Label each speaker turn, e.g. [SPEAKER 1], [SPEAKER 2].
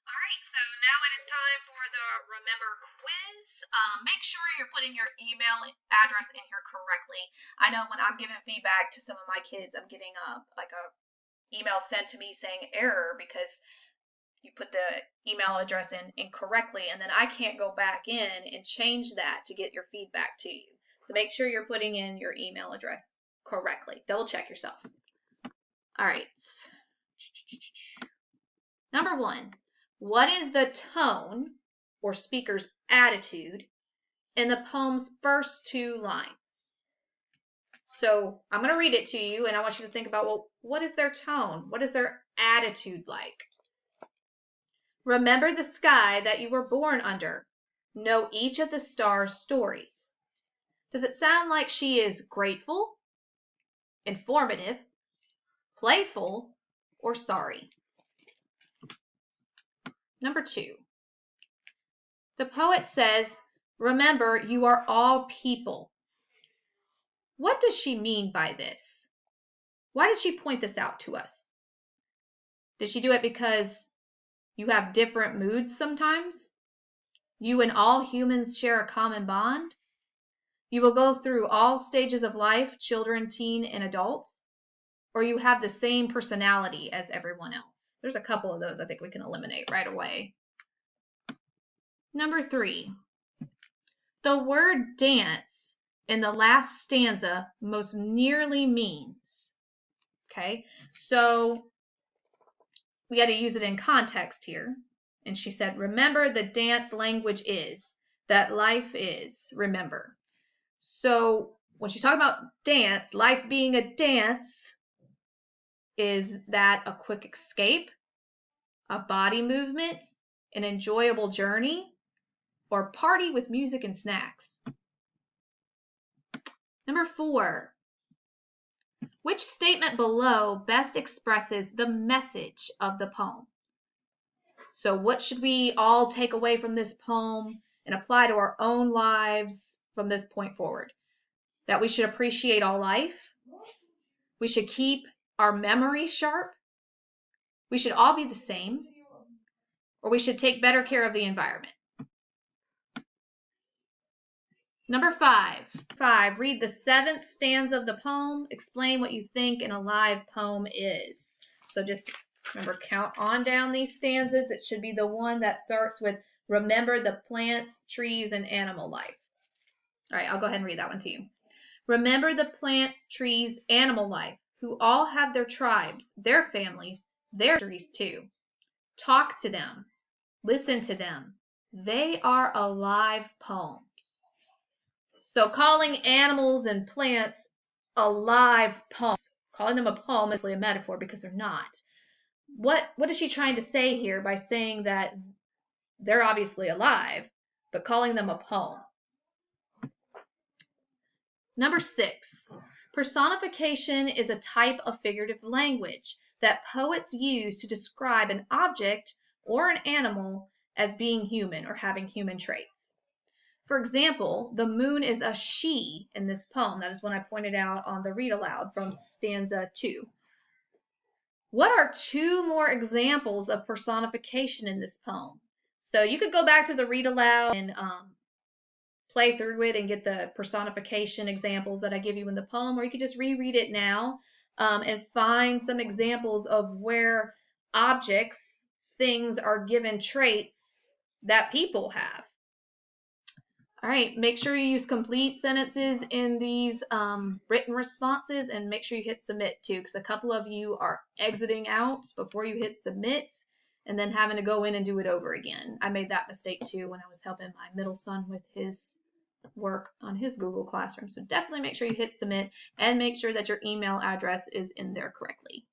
[SPEAKER 1] All right, so now it is time for the Remember quiz. Make sure you're putting your email address in here correctly. I know when I'm giving feedback to some of my kids, I'm getting a email sent to me saying error because you put the email address in incorrectly, and then I can't go back in and change that to get your feedback to you. So make sure you're putting in your email address correctly. Double check yourself. All right. Number 1, what is the tone or speaker's attitude in the poem's first 2 lines? So I'm going to read it to you, and I want you to think about, well, what is their tone? What is their attitude like? Remember the sky that you were born under. Know each of the stars' stories. Does it sound like she is grateful, informative, playful, or sorry? Number 2. The poet says, remember, you are all people. What does she mean by this? Why did she point this out to us? Did she do it because you have different moods sometimes? You and all humans share a common bond? You will go through all stages of life, children, teen, and adults? Or you have the same personality as everyone else? There's a couple of those I think we can eliminate right away. Number 3. The word dance in the last stanza most nearly means. Okay, so we got to use it in context here. And she said, remember the dance language is, that life is, remember. So when she's talking about dance, life being a dance, is that a quick escape, a body movement, an enjoyable journey, or party with music and snacks? Number 4. Which statement below best expresses the message of the poem? So what should we all take away from this poem and apply to our own lives from this point forward? That we should appreciate all life. We should keep our memories sharp. We should all be the same. Or we should take better care of the environment. Number 5. Read the 7th stanza of the poem. Explain what you think an alive poem is. So just remember, count on down these stanzas. It should be the one that starts with remember the plants, trees, and animal life. All right, I'll go ahead and read that one to you. Remember the plants, trees, animal life, who all have their tribes, their families, their histories too. Talk to them. Listen to them. They are alive poems. So calling animals and plants alive poems, calling them a poem is really a metaphor because they're not. What is she trying to say here by saying that they're obviously alive, but calling them a poem? Number 6. Personification is a type of figurative language that poets use to describe an object or an animal as being human or having human traits. For example, the moon is a she in this poem. That is one I pointed out on the read aloud from stanza 2. What are 2 more examples of personification in this poem? So you could go back to the read aloud and play through it and get the personification examples that I give you in the poem, or you could just reread it now and find some examples of where objects, things are given traits that people have. All right, make sure you use complete sentences in these written responses, and make sure you hit submit too, because a couple of you are exiting out before you hit submit and then having to go in and do it over again. I made that mistake too when I was helping my middle son with his work on his Google Classroom. So definitely make sure you hit submit and make sure that your email address is in there correctly.